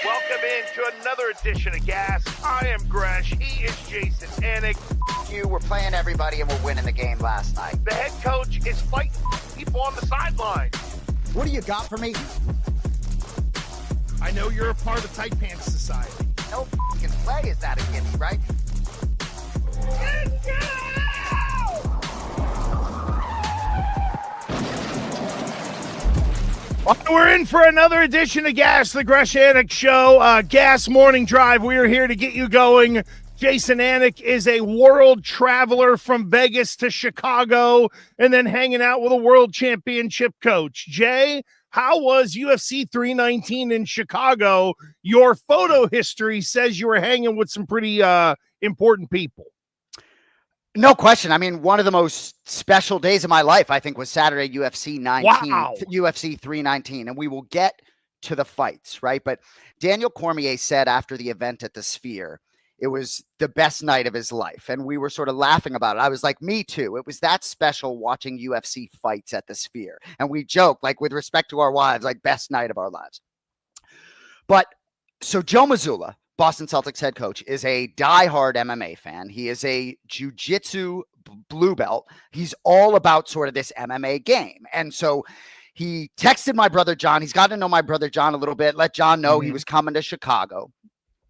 Welcome into another edition of Gas. I am Gresh. He is Jason Anik. You were playing everybody and we're winning the game last night. The head coach is fighting people on the sideline. What do you got for me? I know you're a part of Tight Pants Society. No fucking play is that a gimme, right? We're in for another edition of Gas, the Gresh Anik Show. Gas Morning Drive. We are here to get you going. Jason Anik is a world traveler from Vegas to Chicago and then hanging out with a world championship coach. Jay, how was UFC 319 in Chicago? Your photo history says you were hanging with some pretty important people. No question. I mean, one of the most special days of my life, I think, was Saturday, UFC 19, Wow. UFC 319. And we will get to the fights, right? But Daniel Cormier said after the event at the Sphere, it was the best night of his life. And we were sort of laughing about it. I was like, me too. It was that special watching UFC fights at the Sphere. And we joked, like, with respect to our wives, like, best night of our lives. But so Joe Mazzulla, Boston Celtics head coach, is a diehard MMA fan. He is a jiu-jitsu blue belt. He's all about sort of this MMA game. And so he texted my brother John. He's got to know my brother John a little bit. Let John know he was coming to Chicago.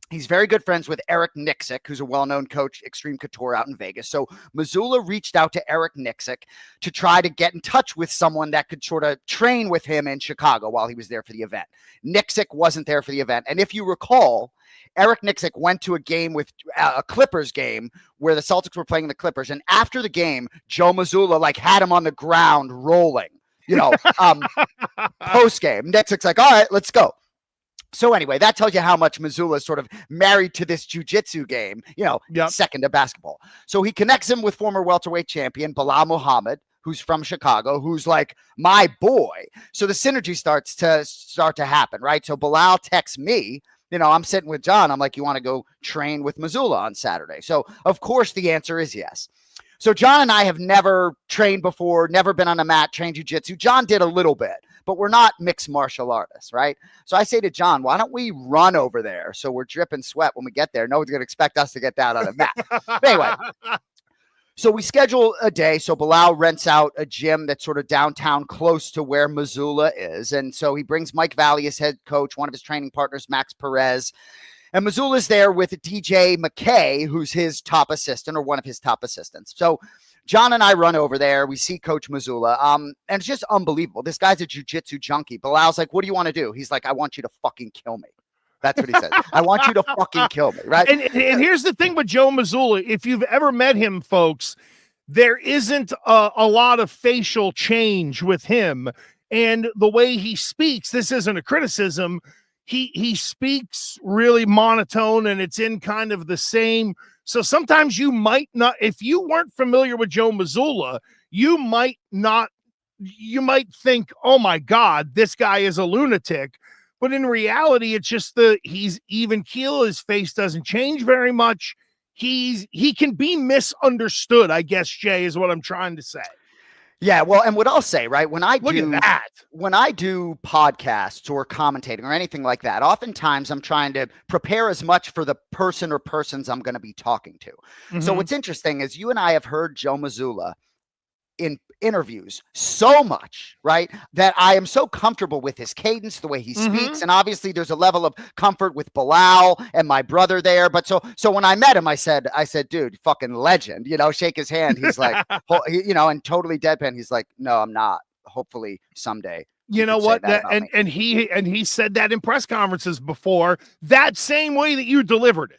He's very good friends with Eric Nixick, who's a well-known coach, Extreme Couture out in Vegas. So Mazzulla reached out to Eric Nixick to try to get in touch with someone that could sort of train with him in Chicago while he was there for the event. Nixick wasn't there for the event. And if you recall, Eric Nixick went to a game with a Clippers game where the Celtics were playing the Clippers. And after the game, Joe Mazzulla like had him on the ground rolling, post game. Nixick's like, all right, let's go. So anyway, that tells you how much Mazzulla is sort of married to this jiu-jitsu game, second to basketball. So he connects him with former welterweight champion Bilal Muhammad, who's from Chicago, who's like my boy. So the synergy starts to happen, right? So Bilal texts me, I'm sitting with John. I'm like, you want to go train with Mazzulla on Saturday? So of course the answer is yes. So John and I have never trained before, never been on a mat, trained jiu-jitsu. John did a little bit, but we're not mixed martial artists, right? So I say to John, why don't we run over there so we're dripping sweat when we get there? No one's going to expect us to get down on a mat. But anyway, so we schedule a day. So Bilal rents out a gym that's sort of downtown close to where Mazzulla is. And so he brings Mike Valley, his head coach, one of his training partners, Max Perez. And Mazzulla's there with DJ McKay, who's his top assistant or one of his top assistants. So John and I run over there. We see Coach Mazzulla. And it's just unbelievable. This guy's a jiu-jitsu junkie. Bilal's like, what do you want to do? He's like, I want you to fucking kill me. That's what he said. I want you to fucking kill me, right? And here's the thing with Joe Mazzulla. If you've ever met him, folks, there isn't a lot of facial change with him. And the way he speaks, this isn't a criticism, he speaks really monotone and it's in kind of the same. So sometimes you might not, if you weren't familiar with Joe Mazzulla, you might think, oh my God, this guy is a lunatic. But in reality, it's just he's even keel. His face doesn't change very much. He can be misunderstood, I guess, Jay, is what I'm trying to say. Yeah, well, and what I'll say, right, when I do podcasts or commentating or anything like that, oftentimes I'm trying to prepare as much for the person or persons I'm going to be talking to. Mm-hmm. So what's interesting is you and I have heard Joe Mazzulla in interviews so much, right, that I am so comfortable with his cadence, the way he speaks. And obviously there's a level of comfort with Bilal and my brother there. But so when I met him, I said, dude, fucking legend, shake his hand. He's like, and totally deadpan. He's like, no, I'm not. Hopefully someday. You know what? And he said that in press conferences before, that same way that you delivered it.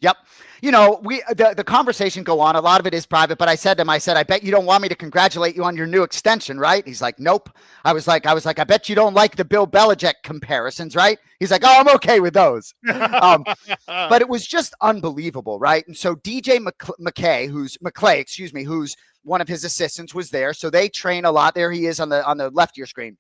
Yep. The conversation go on. A lot of it is private, but I said to him, I bet you don't want me to congratulate you on your new extension, right? He's like, nope. I was like, I bet you don't like the Bill Belichick comparisons, right? He's like, oh, I'm okay with those. But it was just unbelievable, right? And so DJ McClay, who's one one of his assistants, was there. So they train a lot. There he is on the left of your screen.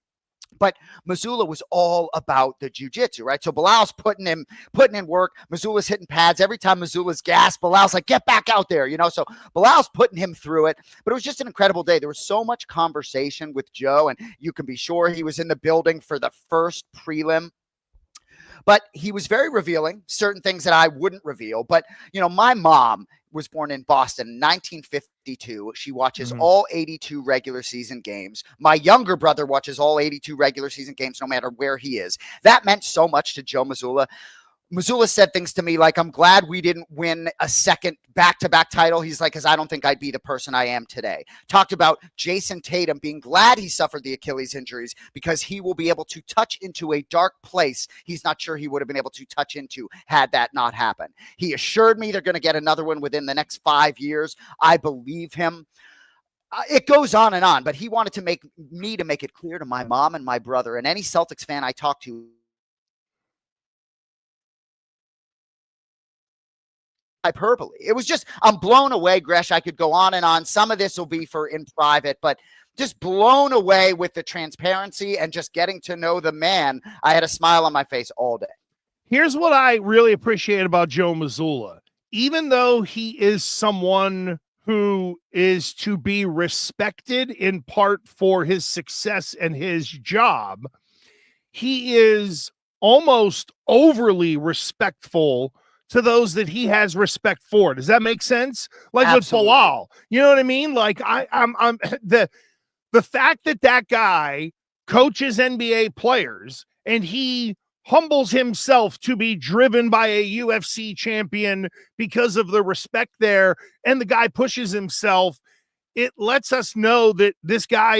But Mazzulla was all about the jiu-jitsu, right? So Bilal's putting in work. Mazzulla's hitting pads. Every time Mazzulla's gassed, Bilal's like, get back out there, So Bilal's putting him through it. But it was just an incredible day. There was so much conversation with Joe, and you can be sure he was in the building for the first prelim. But he was very revealing, certain things that I wouldn't reveal. But, my mom was born in Boston in 1952. She watches all 82 regular season games. My younger brother watches all 82 regular season games, no matter where he is. That meant so much to Joe Mazzulla. Mazzulla said things to me like, I'm glad we didn't win a second back-to-back title. He's like, because I don't think I'd be the person I am today. Talked about Jason Tatum being glad he suffered the Achilles injuries because he will be able to touch into a dark place he's not sure he would have been able to touch into had that not happened. He assured me they're going to get another one within the next 5 years. I believe him. It goes on and on, but he wanted to make it clear to my mom and my brother and any Celtics fan I talked to. Hyperbole. It was just, I'm blown away, Gresh. I could go on and on. Some of this will be for in private, but just blown away with the transparency and just getting to know the man. I had a smile on my face all day. Here's what I really appreciate about Joe Mazzulla. Even though he is someone who is to be respected in part for his success and his job, he is almost overly respectful to those that he has respect for. Does that make sense? Like Absolutely. With Bilal, you know what I mean? Like I'm the fact that guy coaches NBA players and he humbles himself to be driven by a UFC champion because of the respect there, and the guy pushes himself. It lets us know that this guy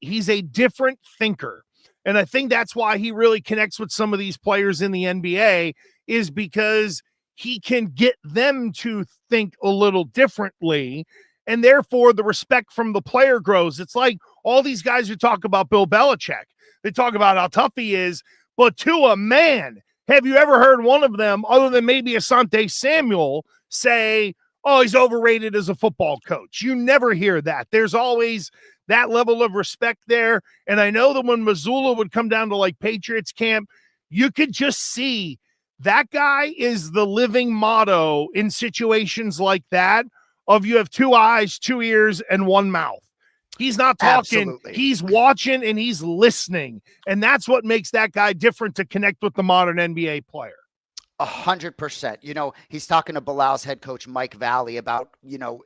he's a different thinker. And I think that's why he really connects with some of these players in the NBA, is because he can get them to think a little differently, and therefore the respect from the player grows. It's like all these guys who talk about Bill Belichick. They talk about how tough he is, but to a man, have you ever heard one of them, other than maybe Asante Samuel, say, oh, he's overrated as a football coach? You never hear that. There's always that level of respect there. And I know that when Mazzulla would come down to like Patriots camp, you could just see that guy is the living motto in situations like that of you have 2 eyes, 2 ears, and 1 mouth. He's not talking. Absolutely. He's watching and he's listening. And that's what makes that guy different to connect with the modern NBA player. 100%. He's talking to Bilal's head coach, Mike Valley, about,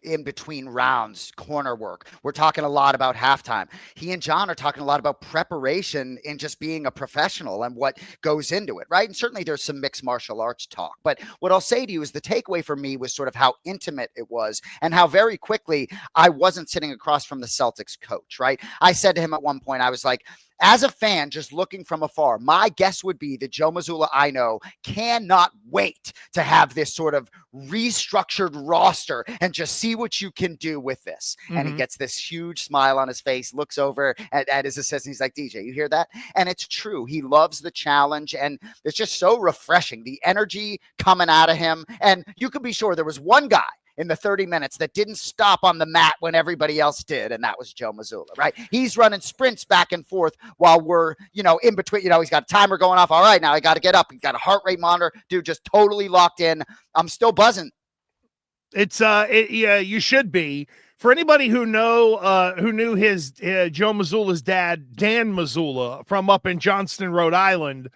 in between rounds, corner work. We're talking a lot about halftime. He and John are talking a lot about preparation and just being a professional and what goes into it, right? And certainly there's some mixed martial arts talk. But what I'll say to you is the takeaway for me was sort of how intimate it was and how very quickly I wasn't sitting across from the Celtics coach, right? I said to him at one point, I was like, as a fan, just looking from afar, my guess would be that Joe Mazzulla, I know, cannot wait to have this sort of restructured roster and just see what you can do with this. Mm-hmm. And he gets this huge smile on his face, looks over at his assistant. He's like, DJ, you hear that? And it's true. He loves the challenge, and it's just so refreshing. The energy coming out of him. And you can be sure there was one guy in the 30 minutes that didn't stop on the mat when everybody else did, and that was Joe Mazzulla, right? He's running sprints back and forth while we're, in between, he's got a timer going off. All right, now I got to get up. He's got a heart rate monitor. Dude, just totally locked in. I'm still buzzing. It's, yeah, you should be. For anybody who knew his Joe Mazzulla's dad, Dan Mazzulla, from up in Johnston, Rhode Island,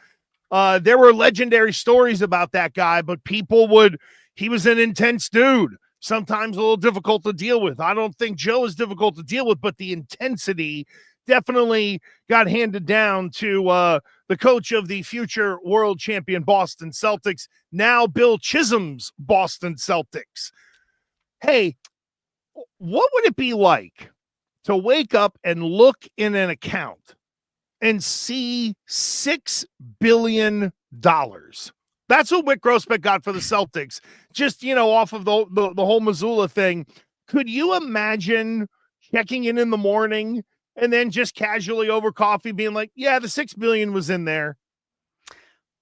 there were legendary stories about that guy, but he was an intense dude. Sometimes a little difficult to deal with. I don't think Joe is difficult to deal with, but the intensity definitely got handed down to the coach of the future world champion Boston Celtics, now Bill Chisholm's Boston Celtics. Hey, what would it be like to wake up and look in an account and see $6 billion? That's what Wyc Grousbeck got for the Celtics, just, off of the whole Mazzulla thing. Could you imagine checking in the morning and then just casually over coffee being like, yeah, the $6 billion was in there?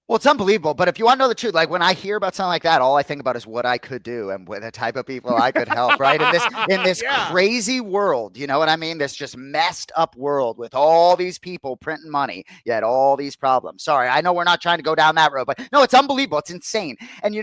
Well, it's unbelievable. But if you want to know the truth, like when I hear about something like that, all I think about is what I could do and what the type of people I could help, right? In this crazy world, you know what I mean? This just messed up world with all these people printing money, yet all these problems. Sorry, I know we're not trying to go down that road, but no, it's unbelievable. It's insane. And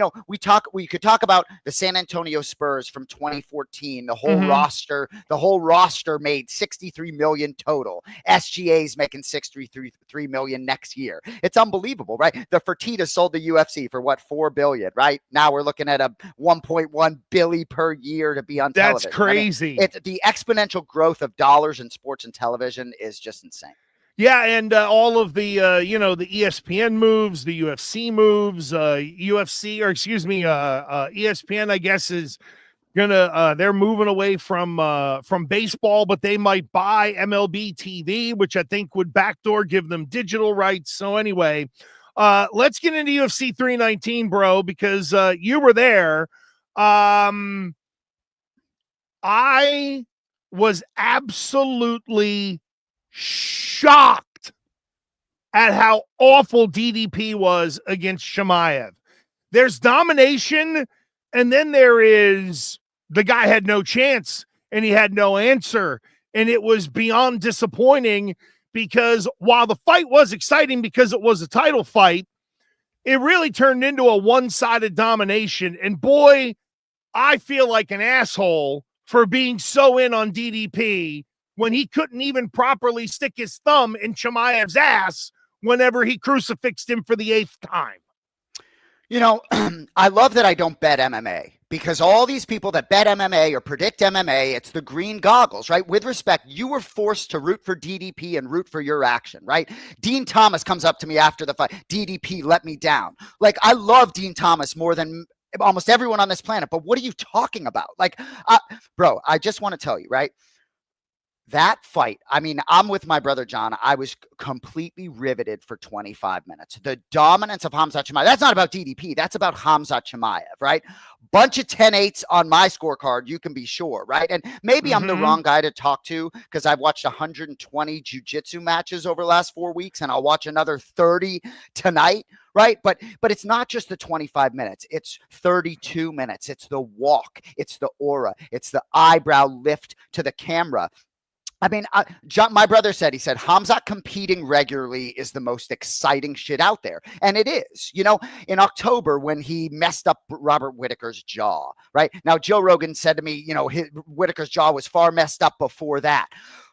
we could talk about the San Antonio Spurs from 2014, the whole roster made 63 million total. SGA's making 63 million next year. It's unbelievable, right? The Fertitta sold the UFC for what, $4 billion, right? Now we're looking at a 1.1 billion per year to be on television. That's crazy. I mean, the exponential growth of dollars in sports and television is just insane. Yeah, and all of the the ESPN moves, the UFC moves, ESPN, I guess, is gonna they're moving away from baseball, but they might buy MLB TV, which I think would backdoor give them digital rights. So anyway, let's get into UFC 319, bro, because you were there. I was absolutely shocked at how awful DDP was against Chimaev. There's domination, and then there is the guy had no chance, and he had no answer, and it was beyond disappointing. Because while the fight was exciting because it was a title fight, it really turned into a one-sided domination. And boy, I feel like an asshole for being so in on DDP when he couldn't even properly stick his thumb in Chimaev's ass whenever he crucifixed him for the 8th time. I love that I don't bet MMA, because all these people that bet MMA or predict MMA, it's the green goggles, right? With respect, you were forced to root for DDP and root for your action, right? Dean Thomas comes up to me after the fight. DDP let me down. Like, I love Dean Thomas more than almost everyone on this planet, but what are you talking about? Like, bro, I just want to tell you, right? That fight, I mean, I'm with my brother, John. I was completely riveted for 25 minutes. The dominance of Khamzat Chimaev, that's not about DDP. That's about Khamzat Chimaev, right? Bunch of 10-8s on my scorecard, you can be sure, right? And maybe I'm the wrong guy to talk to, because I've watched 120 jiu-jitsu matches over the last 4 weeks, and I'll watch another 30 tonight, right? But it's not just the 25 minutes. It's 32 minutes. It's the walk. It's the aura. It's the eyebrow lift to the camera. I mean, John, my brother said, Khamzat competing regularly is the most exciting shit out there. And it is, in October when he messed up Robert Whittaker's jaw, right? Now, Joe Rogan said to me, Whittaker's jaw was far messed up before that.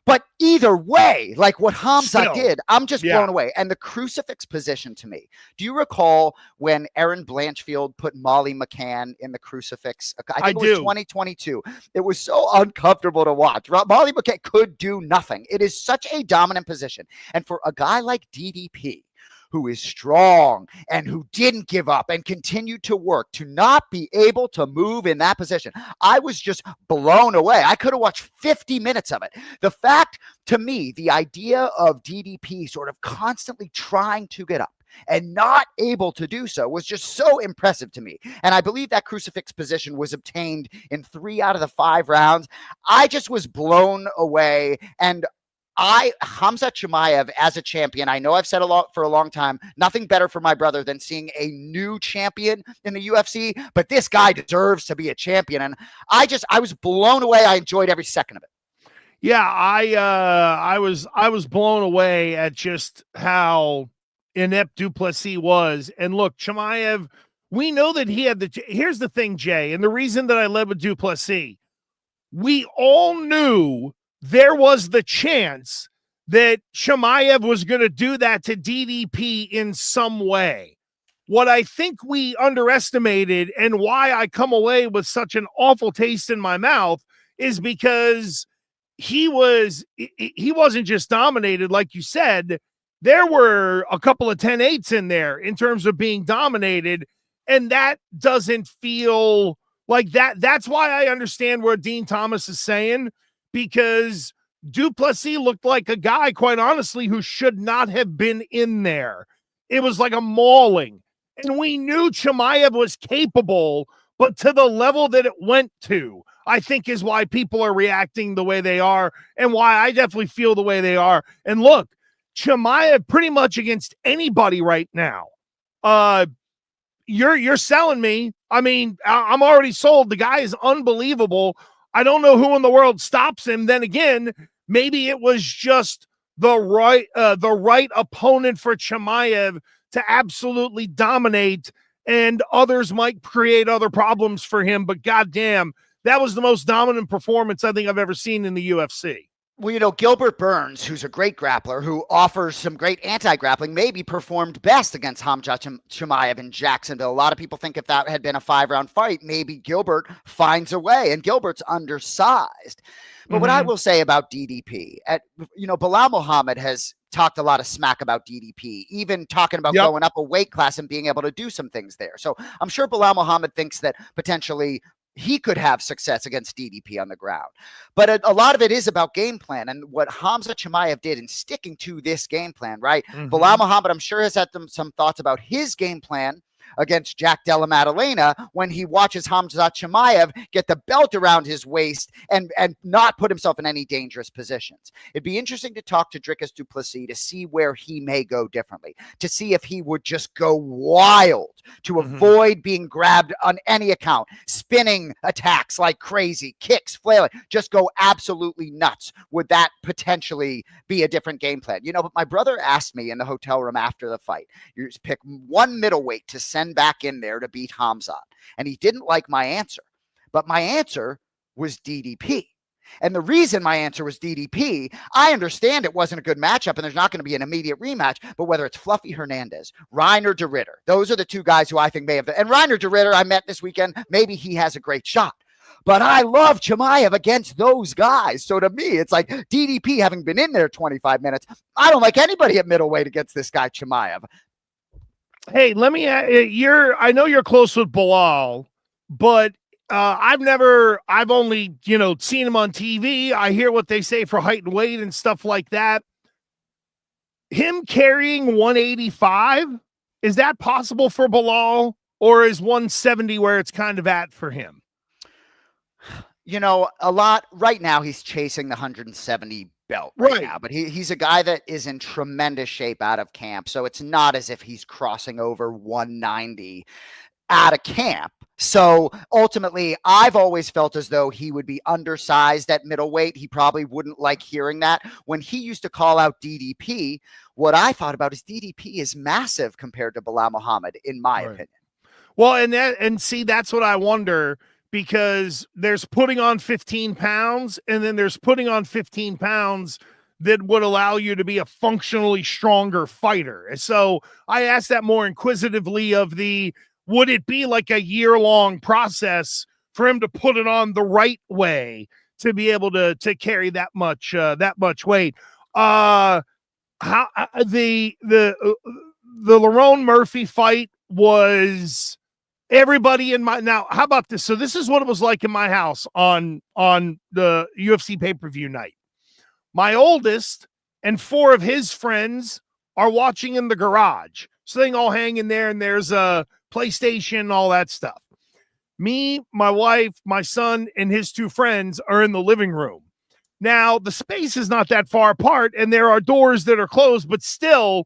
But either way, like what Khamzat did, I'm just blown away. And the crucifix position to me. Do you recall when Aaron Blanchfield put Molly McCann in the crucifix? I think it was 2022. It was so uncomfortable to watch. Molly McCann could do nothing. It is such a dominant position. And for a guy like DDP, who is strong and who didn't give up and continued to work, to not be able to move in that position, I was just blown away. I could have watched 50 minutes of it. The fact, to me, the idea of DDP sort of constantly trying to get up and not able to do so was just so impressive to me. And I believe that crucifix position was obtained in 3 out of the 5 rounds. I just was blown away. And Khamzat Chimaev as a champion, I know I've said for a long time, nothing better for my brother than seeing a new champion in the UFC, but this guy deserves to be a champion. And I was blown away. I enjoyed every second of it. Yeah, I was blown away at just how inept Duplessis was. And look, Chimaev, we know that he had here's the thing, Jay, and the reason that I led with Duplessis, we all knew there was the chance that Chimaev was going to do that to DDP in some way. What I think we underestimated, and why I come away with such an awful taste in my mouth, is because he wasn't just dominated, like you said. There were a couple of 10-8s in there in terms of being dominated, and that doesn't feel like that. That's why I understand what Dean Thomas is saying, because Duplessis looked like a guy, quite honestly, who should not have been in there. It was like a mauling. And we knew Chimaev was capable, but to the level that it went to, I think is why people are reacting the way they are, and why I definitely feel the way they are. And look, Chimaev pretty much against anybody right now, You're selling me. I mean, I'm already sold. The guy is unbelievable. I don't know who in the world stops him. Then again, maybe it was just the right opponent for Chimaev to absolutely dominate, and others might create other problems for him. But goddamn, that was the most dominant performance I think I've ever seen in the UFC. Well, Gilbert Burns, who's a great grappler, who offers some great anti-grappling, maybe performed best against Khamzat Chimaev in Jacksonville. A lot of people think if that had been a 5-round fight, maybe Gilbert finds a way, and Gilbert's undersized. But what I will say about DDP, Bilal Muhammad has talked a lot of smack about DDP, even talking about going up a weight class and being able to do some things there. So I'm sure Bilal Muhammad thinks that potentially he could have success against DDP on the ground. But a lot of it is about game plan, and what Khamzat Chimaev did in sticking to this game plan, right? Bilal Muhammad, I'm sure, has had some thoughts about his game plan against Jack Della Maddalena when he watches Khamzat Chimaev get the belt around his waist and not put himself in any dangerous positions. It'd be interesting to talk to Dricus du Plessis to see where he may go differently, to see if he would just go wild to avoid being grabbed on any account, spinning attacks like crazy, kicks, flailing, just go absolutely nuts. Would that potentially be a different game plan? But my brother asked me in the hotel room after the fight, you just pick one middleweight to send back in there to beat Khamzat. And he didn't like my answer. But my answer was DDP. And the reason my answer was DDP, I understand it wasn't a good matchup and there's not going to be an immediate rematch, but whether it's Fluffy Hernandez, Reiner de Ritter, those are the two guys who I think may have, and Reiner de Ritter I met this weekend, maybe he has a great shot. But I love Chimaev against those guys. So to me, it's like DDP having been in there 25 minutes. I don't like anybody at middleweight against this guy Chimaev. Hey, let me, I know you're close with Bilal, but I've only, seen him on TV. I hear what they say for height and weight and stuff like that. Him carrying 185, is that possible for Bilal, or is 170 where it's kind of at for him? A lot right now he's chasing the 170 belt right now, but he's a guy that is in tremendous shape out of camp. So it's not as if he's crossing over 190 out of camp. So ultimately, I've always felt as though he would be undersized at middleweight. He probably wouldn't like hearing that. When he used to call out DDP, what I thought about is DDP is massive compared to Bilal Muhammad, in my opinion. Well, and see, that's what I wonder, because there's putting on 15 pounds and then there's putting on 15 pounds that would allow you to be a functionally stronger fighter. And so I asked that more inquisitively would it be like a year-long process for him to put it on the right way to be able to carry that much weight? How the Lerone Murphy fight was everybody in my, now how about this? So this is what it was like in my house on the UFC pay-per-view night. My oldest and 4 of his friends are watching in the garage. So they can all hang in there, and there's a PlayStation, all that stuff. Me, my wife, my son, and his 2 friends are in the living room. Now, the space is not that far apart, and there are doors that are closed, but still,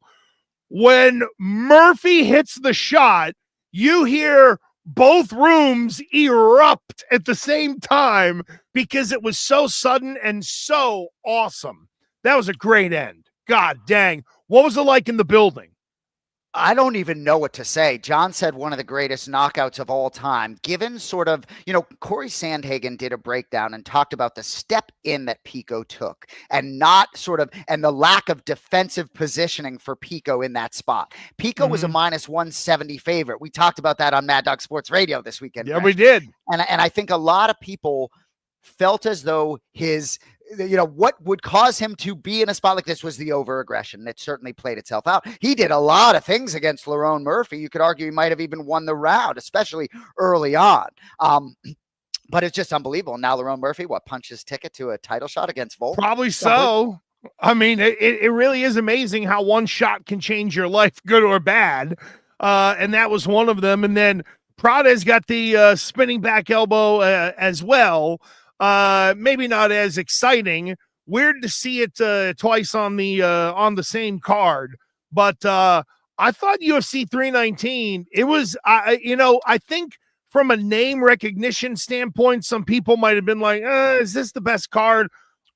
when Murphy hits the shot, you hear both rooms erupt at the same time because it was so sudden and so awesome. That was a great end. God dang. What was it like in the building? I don't even know what to say. John said one of the greatest knockouts of all time, given sort of, Corey Sandhagen did a breakdown and talked about the step in that Pico took and and the lack of defensive positioning for Pico in that spot. Pico was a minus 170 favorite. We talked about that on Mad Dog Sports Radio this weekend. Yeah, we did. And I think a lot of people felt as though what would cause him to be in a spot like this was the over-aggression. It certainly played itself out. He did a lot of things against Lerone Murphy. You could argue he might have even won the round, especially early on. But it's just unbelievable. Now Lerone Murphy, punched his ticket to a title shot against Volk? Probably so. I mean, it really is amazing how one shot can change your life, good or bad. And that was one of them. And then Prada's got the spinning back elbow as well. Maybe not as exciting. Weird to see it twice on the same card, but I thought UFC 319, it was, I think from a name recognition standpoint, some people might have been like, is this the best card?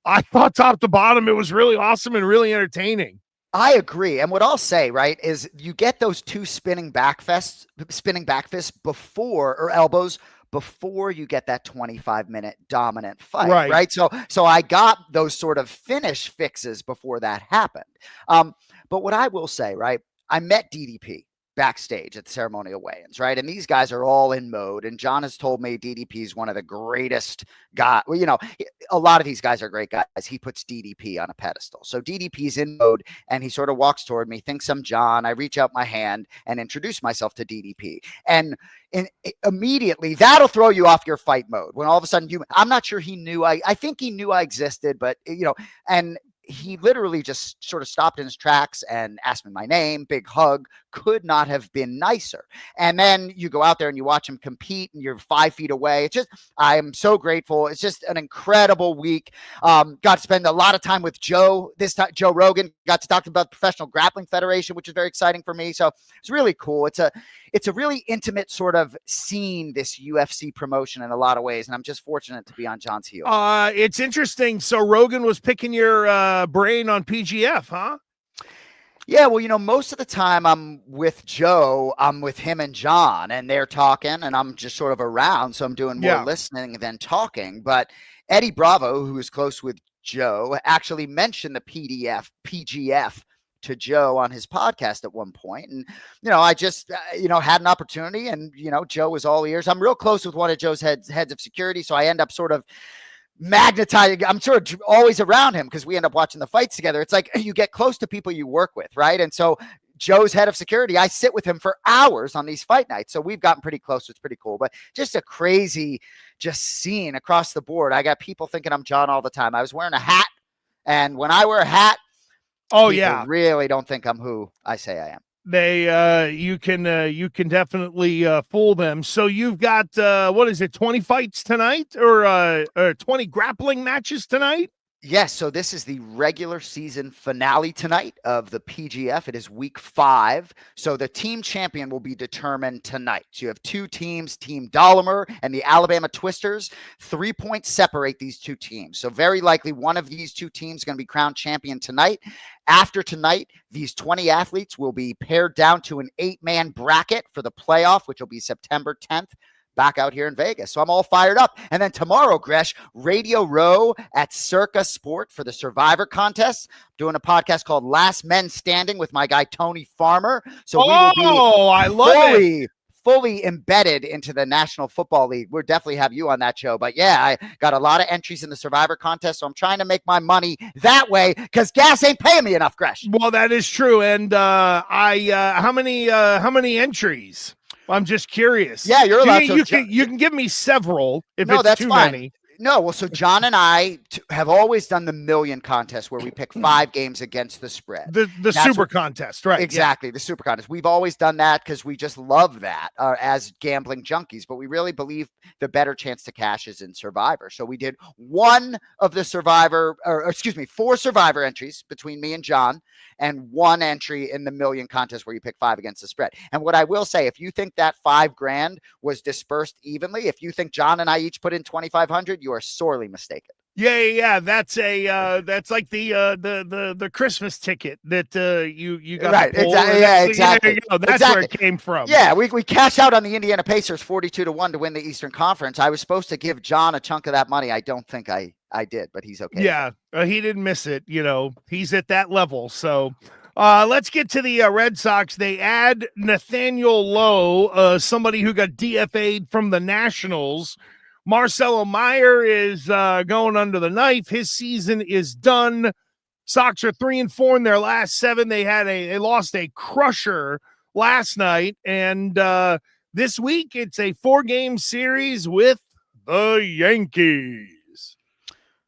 I thought top to bottom, it was really awesome and really entertaining. I agree. And what I'll say, right, is you get those two spinning back fists before, or elbows, before you get that 25-minute dominant fight, right? So I got those sort of finish fixes before that happened. But what I will say, right, I met DDP backstage at the ceremonial weigh-ins, right? And these guys are all in mode. And John has told me DDP is one of the greatest guys. Well, you know, a lot of these guys are great guys. He puts DDP on a pedestal. So DDP's in mode, and he sort of walks toward me, thinks I'm John. I reach out my hand and introduce myself to DDP. And immediately that'll throw you off your fight mode when all of a sudden I'm not sure he knew. I think he knew I existed, but and he literally just sort of stopped in his tracks and asked me my name. Big hug. Could not have been nicer. And then you go out there and you watch him compete and you're 5 feet away. It's just, I am so grateful. It's just an incredible week. Got to spend a lot of time with Joe. This time, Joe Rogan, got to talk about the Professional Grappling Federation, which is very exciting for me. So it's really cool. It's a really intimate sort of scene, this UFC promotion in a lot of ways. And I'm just fortunate to be on John's heel. It's interesting. So Rogan was picking your brain on PGF, huh? Yeah, well, most of the time I'm with Joe, I'm with him and John, and they're talking, and I'm just sort of around, so I'm doing more listening than talking. But Eddie Bravo, who is close with Joe, actually mentioned the PGF to Joe on his podcast at one point. And, I just, had an opportunity, and, Joe was all ears. I'm real close with one of Joe's heads of security, so I end up sort of magnetizing. I'm sort of always around him because we end up watching the fights together. It's like you get close to people you work with, right? And so Joe's head of security, I sit with him for hours on these fight nights. So we've gotten pretty close. It's pretty cool, but just a crazy scene across the board. I got people thinking I'm John all the time. I was wearing a hat, and when I wear a hat, people really don't think I'm who I say I am. You can definitely fool them. So you've got 20 fights tonight, or 20 grappling matches tonight? Yes, so this is the regular season finale tonight of the PGF. It is week 5. So the team champion will be determined tonight. So you have two teams, Team Dahlimer and the Alabama Twisters. 3 points separate these two teams. So very likely one of these two teams is going to be crowned champion tonight. After tonight, these 20 athletes will be pared down to an 8-man bracket for the playoff, which will be September 10th. Back out here in Vegas. So I'm all fired up. And then tomorrow, Gresh, Radio Row at Circa Sport for the Survivor contest. I'm doing a podcast called Last Men Standing with my guy, Tony Farmer. So we will be fully embedded into the National Football League. We'll definitely have you on that show. But yeah, I got a lot of entries in the Survivor contest. So I'm trying to make my money that way because gas ain't paying me enough, Gresh. Well, that is true. And how many entries? I'm just curious. Yeah, you're allowed to. You can give me several if it's too many. No, well, so John and I have always done the million contest where we pick 5 games against the spread. The super contest, right? Exactly, the super contest. We've always done that because we just love that as gambling junkies, but we really believe the better chance to cash is in Survivor. So we did 4 Survivor entries between me and John, and 1 entry in the million contest where you pick 5 against the spread. And what I will say, if you think that $5,000 was dispersed evenly, if you think John and I each put in $2,500, you are sorely mistaken. Yeah. That's like the Christmas ticket that you got. Right. Exactly. Yeah. Exactly. That's where it came from. Yeah. We cashed out on the Indiana Pacers 42-1 to win the Eastern Conference. I was supposed to give John a chunk of that money. I don't think I did, but he's okay. Yeah. He didn't miss it. He's at that level. So let's get to the Red Sox. They add Nathaniel Lowe, somebody who got DFA'd from the Nationals. Marcelo Mayer is going under the knife. His season is done. Sox are 3-4 in their last 7. They lost a crusher last night, and this week it's a 4-game series with the Yankees.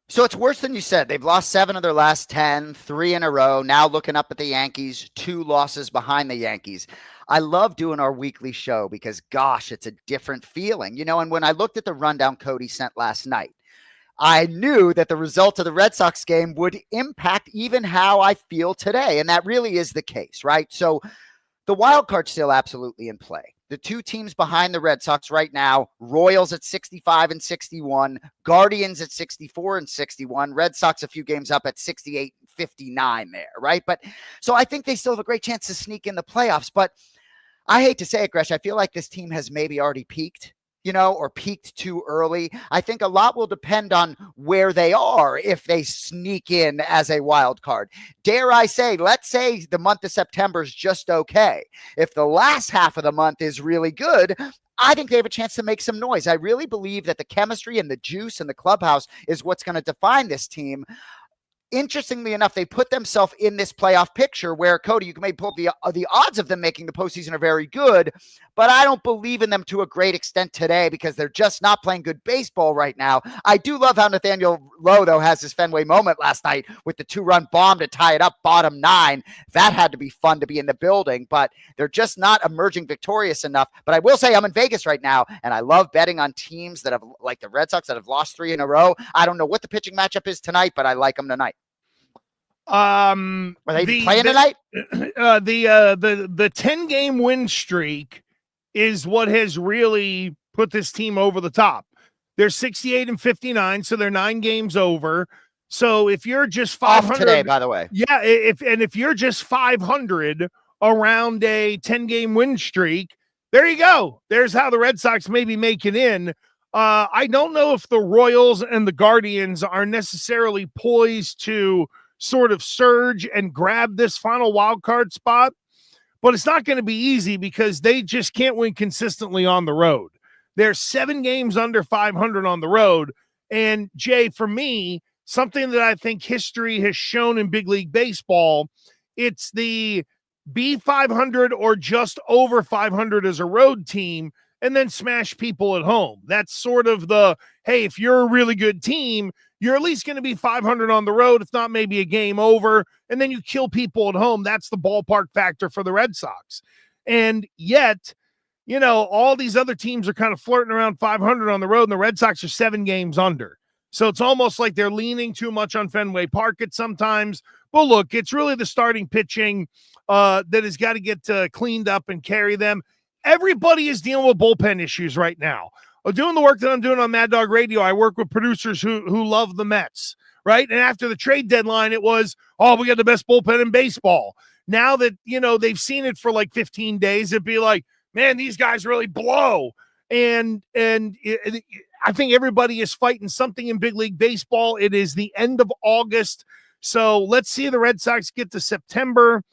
So it's worse than you said. They've lost 7 of their last 10, 3 in a row. Now looking up at the Yankees, 2 losses behind the Yankees. I love doing our weekly show because, gosh, it's a different feeling. And when I looked at the rundown Cody sent last night, I knew that the result of the Red Sox game would impact even how I feel today. And that really is the case, right? So The wild card's still absolutely in play. The two teams behind the Red Sox right now, Royals at 65 and 61, Guardians at 64 and 61, Red Sox a few games up at 68 and 59 there, right? But so I think they still have a great chance to sneak in the playoffs. But I hate to say it, Gresh, I feel like this team has maybe already peaked, or peaked too early. I think a lot will depend on where they are if they sneak in as a wild card. Dare I say, let's say the month of September is just okay. If the last half of the month is really good, I think they have a chance to make some noise. I really believe that the chemistry and the juice and the clubhouse is what's going to define this team. Interestingly enough, they put themselves in this playoff picture where, Cody, you can maybe pull up the odds of them making the postseason are very good, but I don't believe in them to a great extent today because they're just not playing good baseball right now. I do love how Nathaniel Lowe, though, has his Fenway moment last night with the 2-run bomb to tie it up bottom 9. That had to be fun to be in the building, but they're just not emerging victorious enough. But I will say I'm in Vegas right now, and I love betting on teams that have, like the Red Sox, that have lost 3 in a row. I don't know what the pitching matchup is tonight, but I like them tonight. Are they playing tonight? The 10-game win streak is what has really put this team over the top. They're 68 and 59, so they're 9 games over. So if you're just 500 off today, by the way, yeah, if you're just 500 around a 10-game win streak, there you go. There's how the Red Sox maybe make it in. I don't know if the Royals and the Guardians are necessarily poised to sort of surge and grab this final wild card spot, but it's not going to be easy because they just can't win consistently on the road. They're 7 games under 500 on the road. And Jay, for me, something that I think history has shown in big league baseball, it's the be 500 or just over 500 as a road team and then smash people at home. That's sort of the, hey, if you're a really good team, you're at least going to be 500 on the road, if not maybe a game over, and then you kill people at home. That's the ballpark factor for the Red Sox. And yet, all these other teams are kind of flirting around 500 on the road, and the Red Sox are 7 games under. So it's almost like they're leaning too much on Fenway Park at sometimes. But look, it's really the starting pitching that has got to get cleaned up and carry them. Everybody is dealing with bullpen issues right now. Doing the work that I'm doing on Mad Dog Radio, I work with producers who love the Mets, right? And after the trade deadline, it was, we got the best bullpen in baseball. Now that, they've seen it for like 15 days, it'd be like, man, these guys really blow. And I think everybody is fighting something in big league baseball. It is the end of August. So let's see the Red Sox get to September.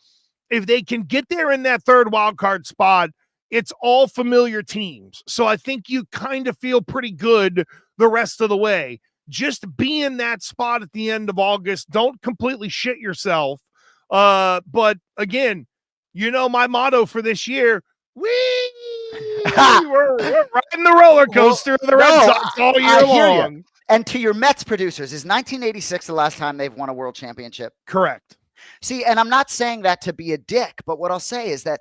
If they can get there in that third wild card spot, it's all familiar teams. So I think you kind of feel pretty good the rest of the way. Just be in that spot at the end of August. Don't completely shit yourself. But again, my motto for this year, we're riding the roller coaster of the Red Sox all year long. And to your Mets producers, is 1986 the last time they've won a world championship? Correct. See, and I'm not saying that to be a dick, but what I'll say is that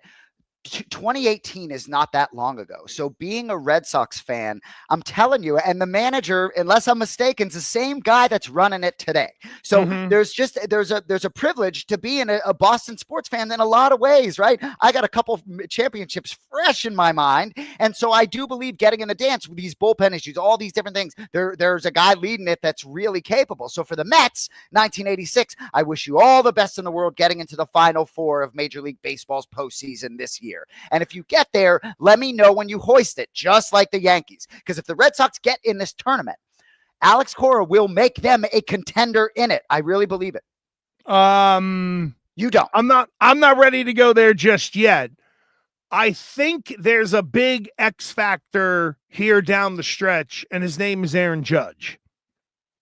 2018 is not that long ago. So being a Red Sox fan, I'm telling you, and the manager, unless I'm mistaken, is the same guy that's running it today. So there's a privilege to being a Boston sports fan in a lot of ways, right? I got a couple of championships fresh in my mind. And so I do believe getting in the dance with these bullpen issues, all these different things, there's a guy leading it that's really capable. So for the Mets, 1986, I wish you all the best in the world getting into the Final Four of Major League Baseball's postseason this year. And if you get there, let me know when you hoist it, just like the Yankees. Because if the Red Sox get in this tournament, Alex Cora will make them a contender in it. I really believe it. You don't. I'm not ready to go there just yet. I think there's a big X factor here down the stretch, and his name is Aaron Judge.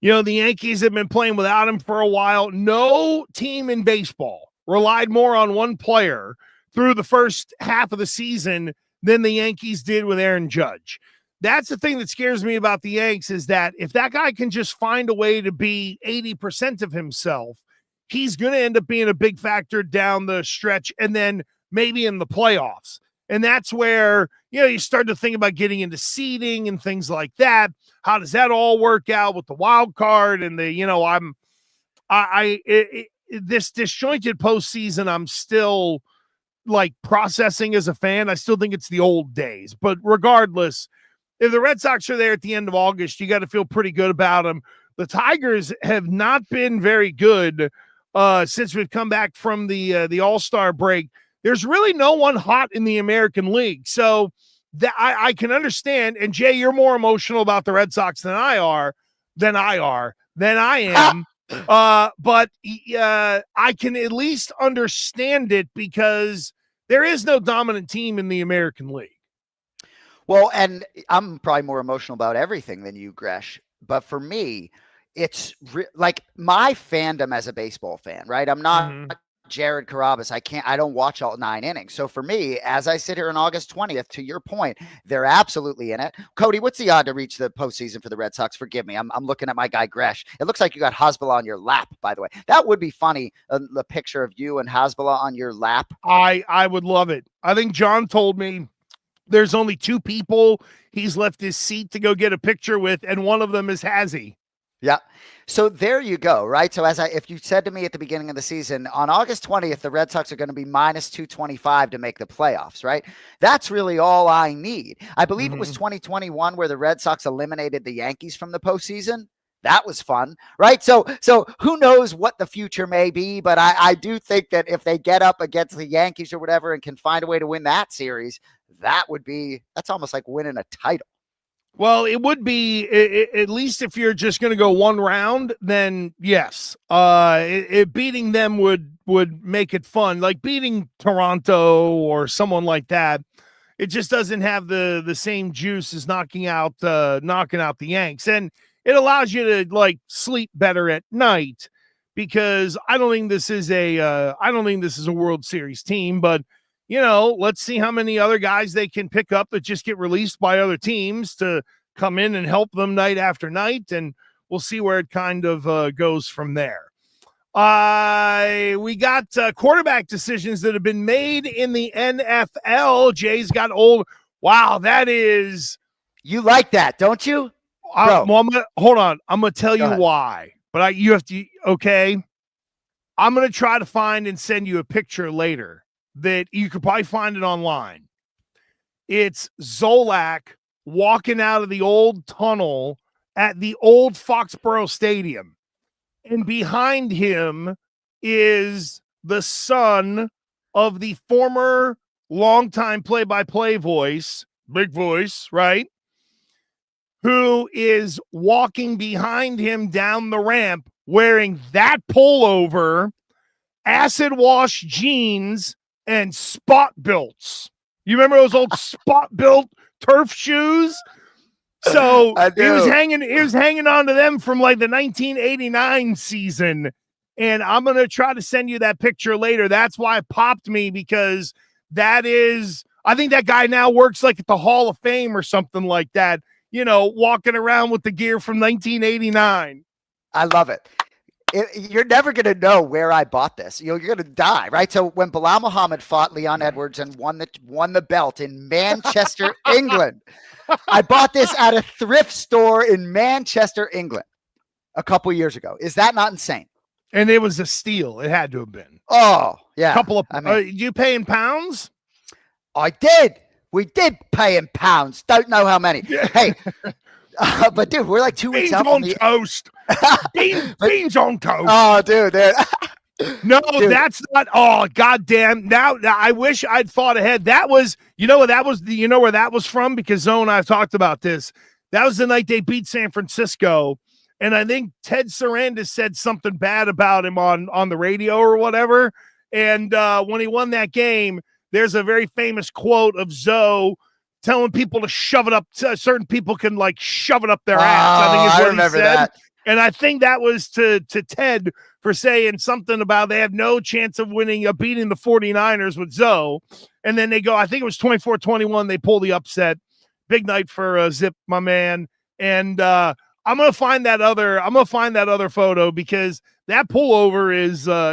The Yankees have been playing without him for a while. No team in baseball relied more on one player through the first half of the season than the Yankees did with Aaron Judge. That's the thing that scares me about the Yanks, is that if that guy can just find a way to be 80% of himself, he's going to end up being a big factor down the stretch and then maybe in the playoffs. And that's where, you start to think about getting into seeding and things like that. How does that all work out with the wild card and the, this disjointed postseason? I'm still like processing as a fan. I still think it's the old days. But regardless, if the Red Sox are there at the end of August, you got to feel pretty good about them. The Tigers have not been very good since we've come back from the All-Star break. There's really no one hot in the American League. So that I can understand. And Jay, you're more emotional about the Red Sox than I am. But I can at least understand it because there is no dominant team in the American League. Well, and I'm probably more emotional about everything than you, Gresh. But for me, it's like my fandom as a baseball fan, right? I'm not Jared Carrabis. I don't watch all 9 innings. So for me, as I sit here on August 20th, to your point, they're absolutely in it. Cody, what's the odd to reach the postseason for the Red Sox? Forgive me. I'm looking at my guy, Gresh. It looks like you got Hasbulla on your lap, by the way. That would be funny. The picture of you and Hasbulla on your lap. I would love it. I think John told me there's only 2 people he's left his seat to go get a picture with, and one of them is Hazzy. Yeah. So there you go, right? So if you said to me at the beginning of the season, on August 20th, the Red Sox are going to be minus 225 to make the playoffs, right? That's really all I need. I believe it was 2021 where the Red Sox eliminated the Yankees from the postseason. That was fun, right? So who knows what the future may be, but I do think that if they get up against the Yankees or whatever and can find a way to win that series, that's almost like winning a title. Well, it would be, at least if you're just going to go one round, then yes. Beating them would make it fun. Like beating Toronto or someone like that, it just doesn't have the same juice as knocking out the Yanks. And it allows you to like sleep better at night because I don't think this is a World Series team, but you know, let's see how many other guys they can pick up that just get released by other teams to come in and help them night after night. And we'll see where it kind of goes from there. We got quarterback decisions that have been made in the NFL. Jay's got old. Wow, that is. You like that, don't you? Well, hold on. I'm going to tell you why. But you have to. Okay. I'm going to try to find and send you a picture later that you could probably find it online. It's Zolak walking out of the old tunnel at the old Foxborough Stadium. And behind him is the son of the former longtime play-by-play voice, big voice, right? Who is walking behind him down the ramp wearing that pullover, acid wash jeans, and spot builts. You remember those old spot built turf shoes? So he was hanging on to them from like the 1989 season. And I'm going to try to send you that picture later. That's why it popped me, because that is, I think that guy now works like at the Hall of Fame or something like that, you know, walking around with the gear from 1989. I love it. You're never going to know where I bought this. You're going to die, right? So when Bilal Muhammad fought Leon Edwards and won the belt in Manchester, England, I bought this at a thrift store in Manchester, England a couple years ago. Is that not insane? And it was a steal. It had to have been. Oh, yeah. You pay in pounds? I did. We did pay in pounds. Don't know how many. Yeah. Hey, but dude, we're like 2 weeks out from the toast. Beans on toast. Oh, dude. No, dude. That's not. Oh, goddamn. Now I wish I'd thought ahead. That was, you know where that was from? Because Zoe and I have talked about this. That was the night they beat San Francisco. And I think Ted Sarandis said something bad about him on the radio or whatever. And when he won that game, there's a very famous quote of Zoe telling people to shove it up. Certain people can like shove it up their ass. I think is what he said. That. And I think that was to Ted for saying something about they have no chance of beating the 49ers with Zoe. And then they go, I think it was 24-21. They pull the upset. Big night for Zip, my man. And I'm gonna find that other photo because that pullover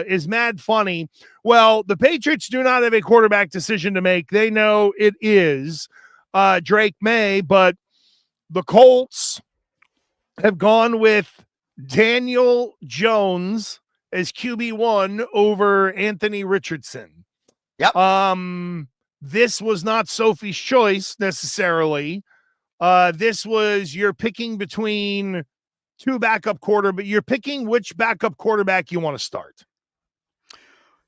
is mad funny. Well, the Patriots do not have a quarterback decision to make. They know it is Drake May, but the Colts have gone with Daniel Jones as QB1 over Anthony Richardson. Yep. This was not Sophie's choice necessarily. This was you're picking between two backup but you're picking which backup quarterback you want to start.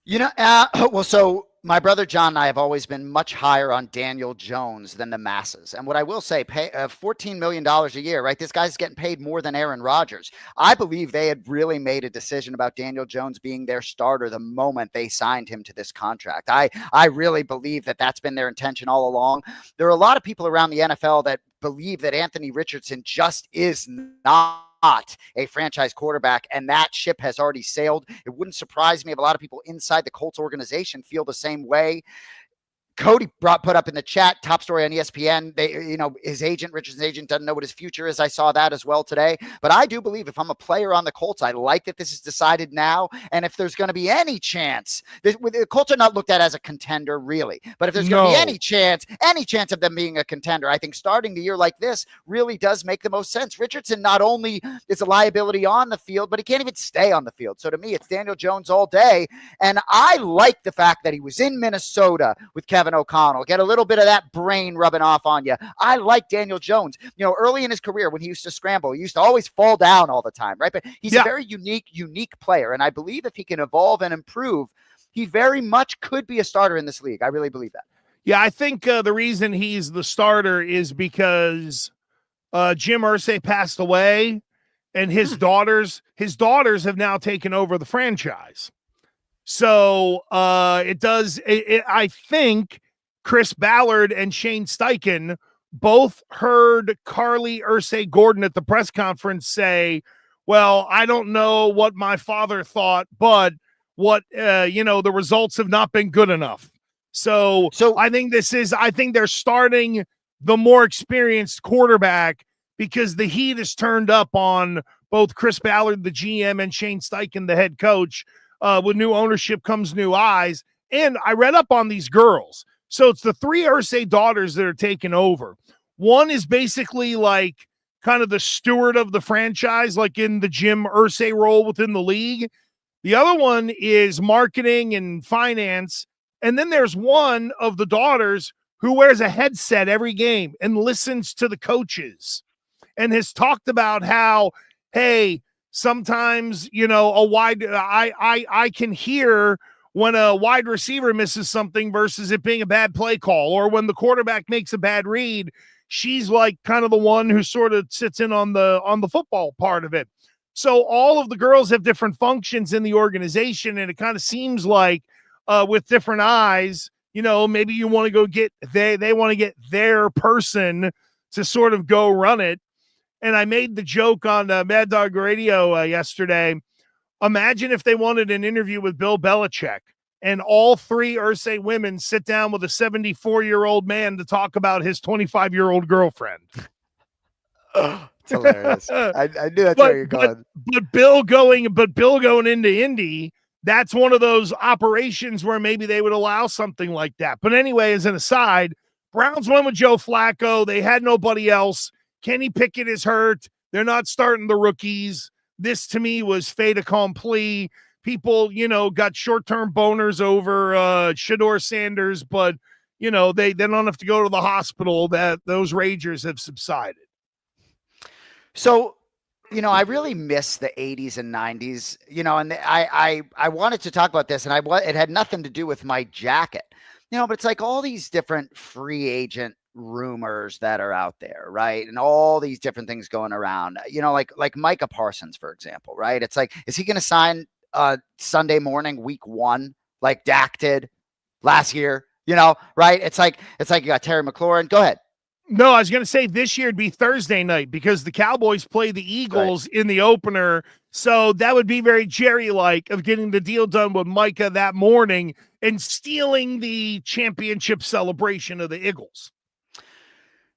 Well, so my brother John and I have always been much higher on Daniel Jones than the masses. And what I will say, pay $14 million a year, right? This guy's getting paid more than Aaron Rodgers. I believe they had really made a decision about Daniel Jones being their starter the moment they signed him to this contract. I really believe that that's been their intention all along. There are a lot of people around the NFL that believe that Anthony Richardson just is not a franchise quarterback, and that ship has already sailed. It wouldn't surprise me if a lot of people inside the Colts organization feel the same way. Cody put up in the chat, top story on ESPN. His agent, Richardson's agent, doesn't know what his future is. I saw that as well today. But I do believe if I'm a player on the Colts, I like that this is decided now. And if there's going to be any chance, the Colts are not looked at as a contender, really. But if there's going to be any chance of them being a contender, I think starting the year like this really does make the most sense. Richardson not only is a liability on the field, but he can't even stay on the field. So to me, it's Daniel Jones all day. And I like the fact that he was in Minnesota with Kevin O'Connell. Get a little bit of that brain rubbing off on you. I like Daniel Jones. Early in his career when he used to scramble, he used to always fall down all the time, right? But he's a very unique player. And I believe if he can evolve and improve, he very much could be a starter in this league. I really believe that. Yeah, I think the reason he's the starter is because Jim Irsay passed away and his daughters have now taken over the franchise. So I think Chris Ballard and Shane Steichen both heard Carly Irsay Gordon at the press conference say, well, I don't know what my father thought, but the results have not been good enough. So I think they're starting the more experienced quarterback because the heat is turned up on both Chris Ballard, the GM, and Shane Steichen, the head coach. With new ownership comes new eyes. And I read up on these girls. So it's the three Irsay daughters that are taking over. One is basically like kind of the steward of the franchise, like in the Jim Irsay role within the league. The other one is marketing and finance. And then there's one of the daughters who wears a headset every game and listens to the coaches and has talked about how, hey, sometimes, I can hear when a wide receiver misses something versus it being a bad play call, or when the quarterback makes a bad read, she's like kind of the one who sort of sits in on the football part of it. So all of the girls have different functions in the organization, and it kind of seems like with different eyes, maybe you want to go get they want to get their person to sort of go run it. And I made the joke on Mad Dog Radio yesterday. Imagine if they wanted an interview with Bill Belichick and all three Irsay women sit down with a 74-year-old man to talk about his 25-year-old girlfriend. It's hilarious. I knew that's where you're going. But Bill going into Indy, that's one of those operations where maybe they would allow something like that. But anyway, as an aside, Browns went with Joe Flacco. They had nobody else. Kenny Pickett is hurt. They're not starting the rookies. This, to me, was fait accompli. People, got short-term boners over Shedeur Sanders, but, they don't have to go to the hospital. That those ragers have subsided. So, I really miss the 80s and 90s, and I wanted to talk about this, and it had nothing to do with my jacket, but it's like all these different free agent rumors that are out there, right? And all these different things going around, like Micah Parsons, for example, right? It's like, is he going to sign Sunday morning, week 1, like Dak did last year, right? It's like you got Terry McLaurin. Go ahead. No, I was going to say this year it'd be Thursday night because the Cowboys play the Eagles in the opener. So that would be very Jerry-like of getting the deal done with Micah that morning and stealing the championship celebration of the Eagles.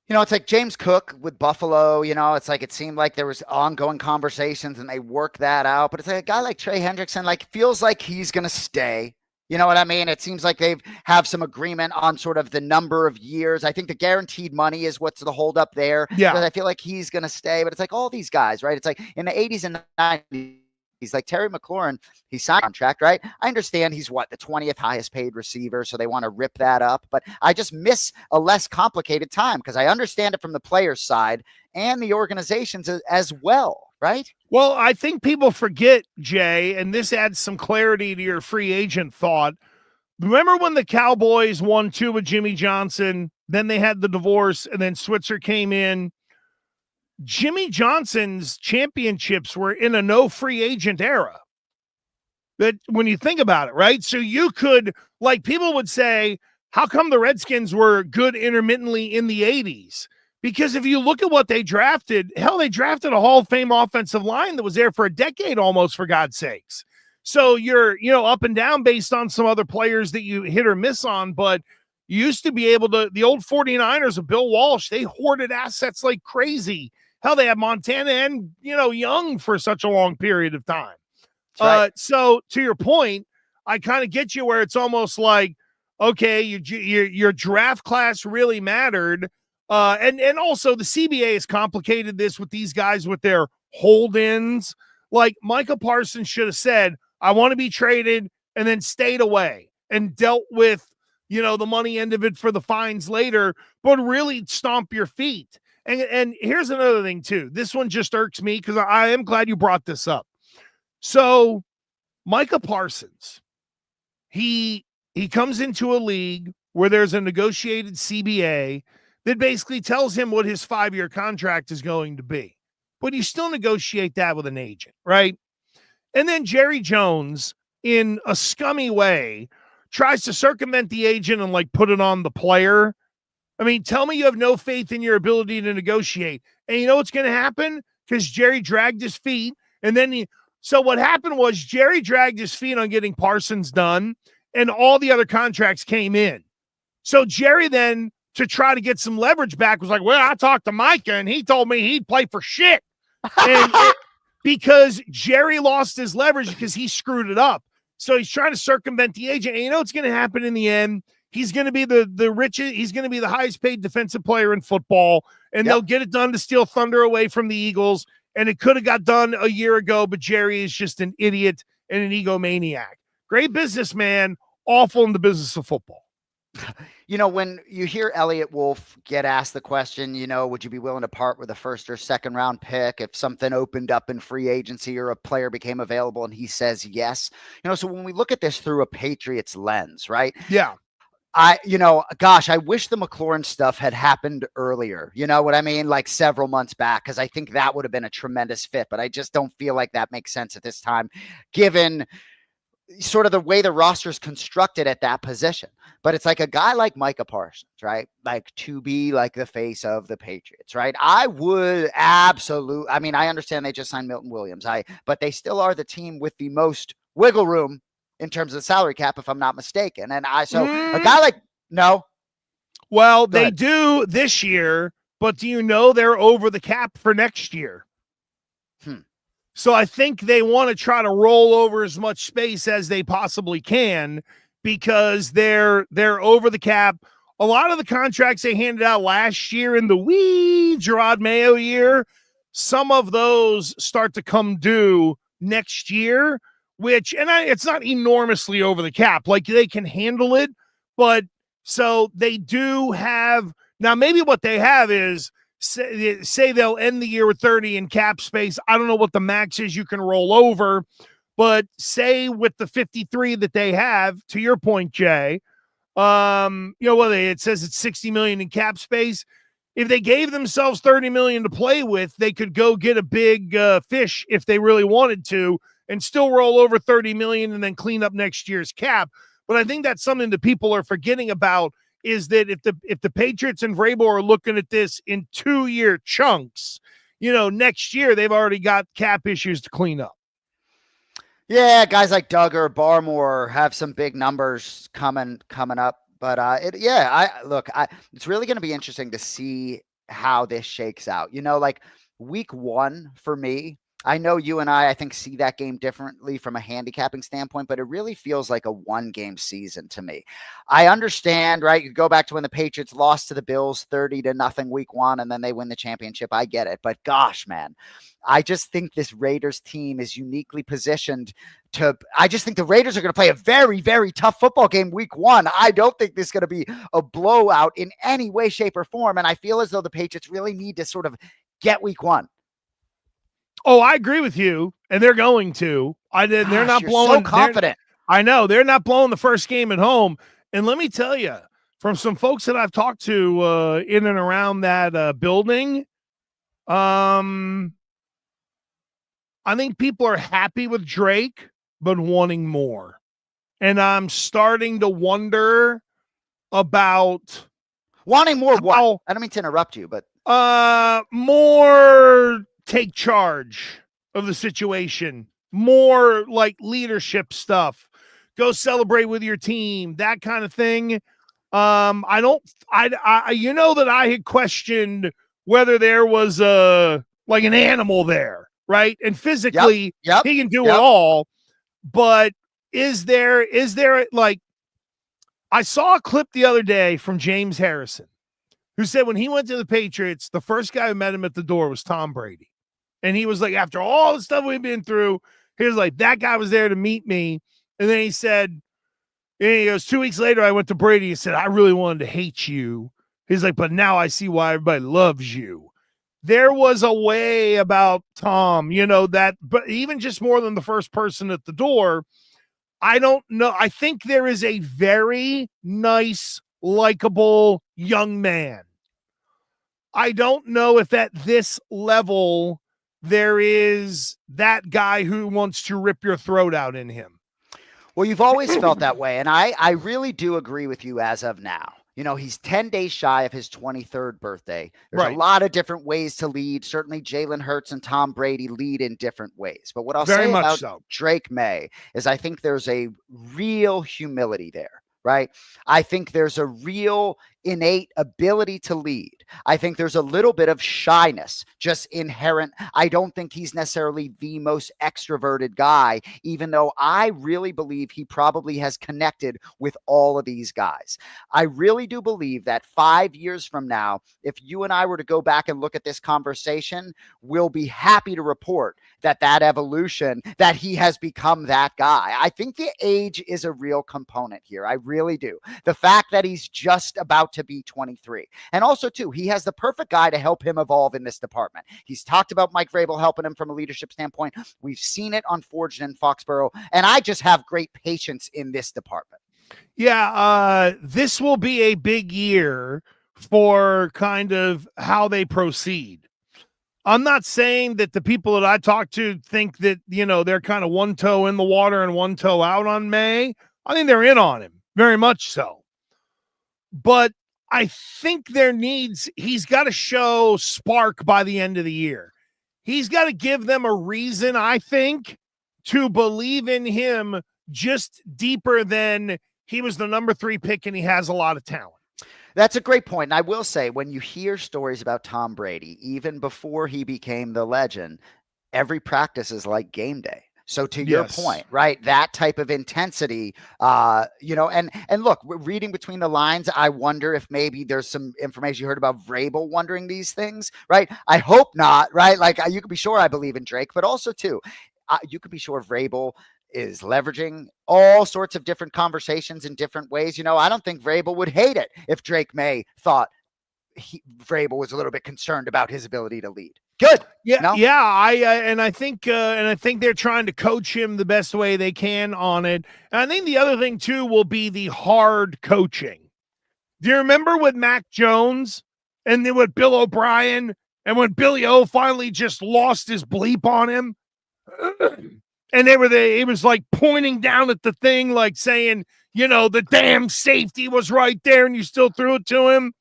It's like James Cook with Buffalo, it's like it seemed like there was ongoing conversations and they worked that out. But it's like a guy like Trey Hendrickson, feels like he's going to stay. You know what I mean? It seems like they've have some agreement on sort of the number of years. I think the guaranteed money is what's the holdup there. Yeah. But I feel like he's going to stay. But it's like all these guys, right? It's like in the 80s and 90s, He's like Terry McLaurin. He signed a contract, right? I understand he's the 20th highest paid receiver, so they want to rip that up. But I just miss a less complicated time because I understand it from the player's side and the organizations as well, right? Well, I think people forget, Jay, and this adds some clarity to your free agent thought. Remember when the Cowboys won 2 with Jimmy Johnson, then they had the divorce, and then Switzer came in? Jimmy Johnson's championships were in a no free agent era. That when you think about it, right? So you could, like, people would say, how come the Redskins were good intermittently in the 80s? Because if you look at what they drafted, hell, they drafted a Hall of Fame offensive line that was there for a decade almost, for God's sakes. So you're, up and down based on some other players that you hit or miss on, but you used to be able to, the old 49ers of Bill Walsh, they hoarded assets like crazy. Hell, they had Montana and, Young for such a long period of time. Right. So to your point, I kind of get you where it's almost like, okay, your draft class really mattered. And also the CBA has complicated this with these guys with their hold-ins. Like Micah Parsons should have said, I want to be traded, and then stayed away and dealt with, the money end of it for the fines later, but really stomp your feet. And here's another thing too. This one just irks me because I am glad you brought this up. So Micah Parsons, he comes into a league where there's a negotiated CBA that basically tells him what his 5-year contract is going to be. But you still negotiate that with an agent, right? And then Jerry Jones, in a scummy way, tries to circumvent the agent and put it on the player. I mean, tell me you have no faith in your ability to negotiate. And you know what's going to happen? Because Jerry dragged his feet. And then so what happened was Jerry dragged his feet on getting Parsons done, and all the other contracts came in. So Jerry then, to try to get some leverage back, was like, well, I talked to Micah, and he told me he'd play for shit. And because Jerry lost his leverage because he screwed it up. So he's trying to circumvent the agent. And you know what's going to happen in the end? He's going to be the richest. He's going to be the highest paid defensive player in football, and they'll get it done to steal thunder away from the Eagles. And it could have got done a year ago, but Jerry is just an idiot and an egomaniac. Great businessman, awful in the business of football. When you hear Elliott Wolf get asked the question, would you be willing to part with a first or second round pick if something opened up in free agency or a player became available, and he says yes? So when we look at this through a Patriots lens, right? Yeah. I wish the McClaurin stuff had happened earlier. You know what I mean? Like several months back, because I think that would have been a tremendous fit. But I just don't feel like that makes sense at this time, given sort of the way the roster is constructed at that position. But it's like a guy like Micah Parsons, right? Like to be like the face of the Patriots, right? I would absolutely. I mean, I understand they just signed Milton Williams, but they still are the team with the most wiggle room in terms of the salary cap, if I'm not mistaken. And a guy like, no. Well, they do this year, but do you know they're over the cap for next year? So I think they want to try to roll over as much space as they possibly can because they're over the cap. A lot of the contracts they handed out last year in the Gerard Mayo year, some of those start to come due next year. It's not enormously over the cap. Like they can handle it, but so they do have now. Maybe what they have is say they'll end the year with 30 in cap space. I don't know what the max is you can roll over, but say with the 53 that they have, to your point, Jay, it says it's 60 million in cap space. If they gave themselves 30 million to play with, they could go get a big fish if they really wanted to, and still roll over 30 million and then clean up next year's cap. But I think that's something that people are forgetting about is that if the Patriots and Vrabel are looking at this in 2-year chunks, next year they've already got cap issues to clean up. Yeah, guys like Duggar, Barmore have some big numbers coming up. But it's really going to be interesting to see how this shakes out. Week 1 for me I know you and I think, see that game differently from a handicapping standpoint, but it really feels like a one-game season to me. I understand, right? You go back to when the Patriots lost to the Bills 30-0 week 1, and then they win the championship. I get it. But gosh, man, I just think this Raiders team is uniquely positioned I just think the Raiders are going to play a very, very tough football game week 1. I don't think this is going to be a blowout in any way, shape, or form. And I feel as though the Patriots really need to sort of get week 1. Oh, I agree with you, and they're going to. They're not blowing. So confident. I know they're not blowing the first game at home. And let me tell you, from some folks that I've talked to in and around that building, I think people are happy with Drake, but wanting more. And I'm starting to wonder about wanting more. What? I don't mean to interrupt you, but more. Take charge of the situation, more like leadership stuff, go celebrate with your team, that kind of thing. You know that I had questioned whether there was like an animal there, right? And physically he can do it all, but is there like, I saw a clip the other day from James Harrison, who said when he went to the Patriots, the first guy who met him at the door was Tom Brady. And he was like, after all the stuff we've been through, he was like, that guy was there to meet me. And then he said, and he goes, 2 weeks later, I went to Brady and said, I really wanted to hate you. He's like, but now I see why everybody loves you. There was a way about Tom, that, but even just more than the first person at the door, I don't know. I think there is a very nice, likable young man. I don't know if at this level there is that guy who wants to rip your throat out in him. Well, you've always felt that way, and I really do agree with you as of now. He's 10 days shy of his 23rd birthday. There's a lot of different ways to lead. Certainly Jalen Hurts and Tom Brady lead in different ways. But what I'll say about Drake May is I think there's a real humility there, right? I think there's a real innate ability to lead. I think there's a little bit of shyness, just inherent. I don't think he's necessarily the most extroverted guy, even though I really believe he probably has connected with all of these guys. I really do believe that 5 years from now, if you and I were to go back and look at this conversation, we'll be happy to report that evolution, that he has become that guy. I think the age is a real component here. I really do. The fact that he's just about to be 23. And also, too, he has the perfect guy to help him evolve in this department. He's talked about Mike Vrabel helping him from a leadership standpoint. We've seen it on Forged in Foxborough, and I just have great patience in this department. Yeah, this will be a big year for kind of how they proceed. I'm not saying that the people that I talk to think that, they're kind of one toe in the water and one toe out on May. I think they're in on him, very much so. But I think he's got to show spark by the end of the year. He's got to give them a reason, I think, to believe in him just deeper than he was the number 3 pick and he has a lot of talent. That's a great point. And I will say, when you hear stories about Tom Brady, even before he became the legend, every practice is like game day. So to your point, right, that type of intensity, and look, reading between the lines, I wonder if maybe there's some information you heard about Vrabel wondering these things, right? I hope not, right? Like, you can be sure I believe in Drake, but also too, you can be sure Vrabel is leveraging all sorts of different conversations in different ways. I don't think Vrabel would hate it if Drake May thought Vrabel was a little bit concerned about his ability to lead. Good. Yeah. No? Yeah. I think they're trying to coach him the best way they can on it. And I think the other thing too will be the hard coaching. Do you remember with Mac Jones and then with Bill O'Brien and when Billy O finally just lost his bleep on him? And it was like pointing down at the thing, like saying, the damn safety was right there and you still threw it to him.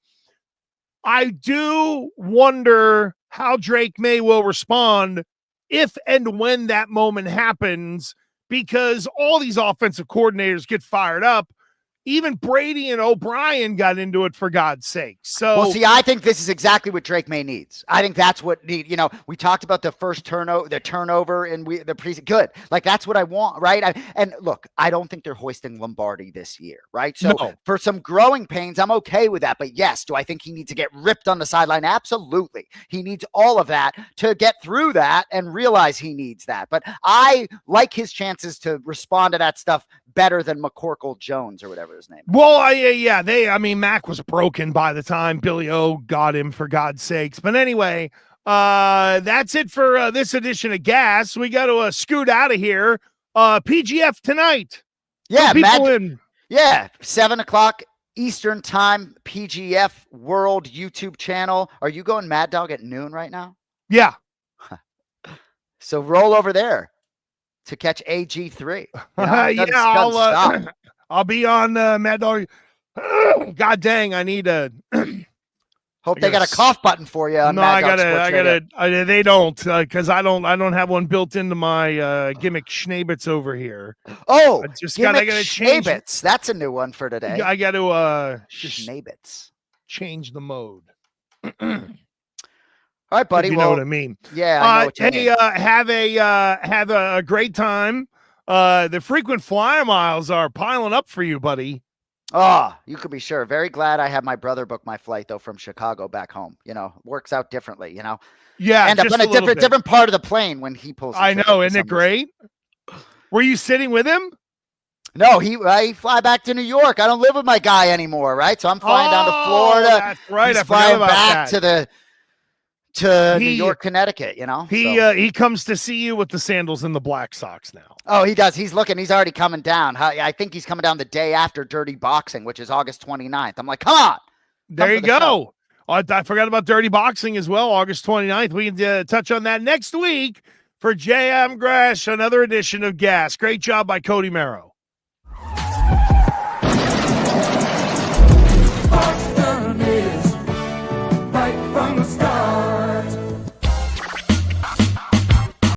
I do wonder how Drake May will respond if and when that moment happens, because all these offensive coordinators get fired up. even Brady and O'Brien got into it, for God's sake. So, well, see, I think this is exactly what Drake May needs. I think that's what we talked about the first turnover and the preseason. Good. Like, that's what I want, right? And look, I don't think they're hoisting Lombardi this year, right? So for some growing pains, I'm okay with that. But yes, do I think he needs to get ripped on the sideline? Absolutely. He needs all of that to get through that and realize he needs that. But I like his chances to respond to that stuff better than McCorkle Jones or whatever his name is. Well, I mean, Mac was broken by the time Billy O got him, for God's sakes. But anyway, that's it for this edition of Gas. We got to scoot out of here. PGF tonight. Yeah, Matt. 7:00 Eastern time, PGF World YouTube channel. Are you going Mad Dog at noon right now? Yeah. So roll over there to catch AG3. I'll be on Mad Dog. God dang, I need a. Hope they got a cough button for you. On they don't, because I don't have one built into my gimmick Schnabitz over here. Oh, I gotta change. Schnabitz. That's a new one for today. I got to Schnabitz. Change the mode. All right, buddy. You know what I mean? Yeah. I know what you mean. Have a great time. The frequent flyer miles are piling up for you, buddy. Oh, you could be sure. Very glad I had my brother book my flight though from Chicago back home. Works out differently. Yeah, end up on a different part of the plane when he pulls. I know, isn't it great? Were you sitting with him? No, I fly back to New York. I don't live with my guy anymore, right? So I'm flying down to Florida. That's right. He's flying back to New York, Connecticut, He comes to see you with the sandals and the black socks now. Oh, he does. He's already coming down. I think he's coming down the day after Dirty Boxing, which is August 29th. I'm like, come on. There you go. I forgot about Dirty Boxing as well, August 29th. We can touch on that next week for JM Gresh, another edition of Gas. Great job by Cody Merrow.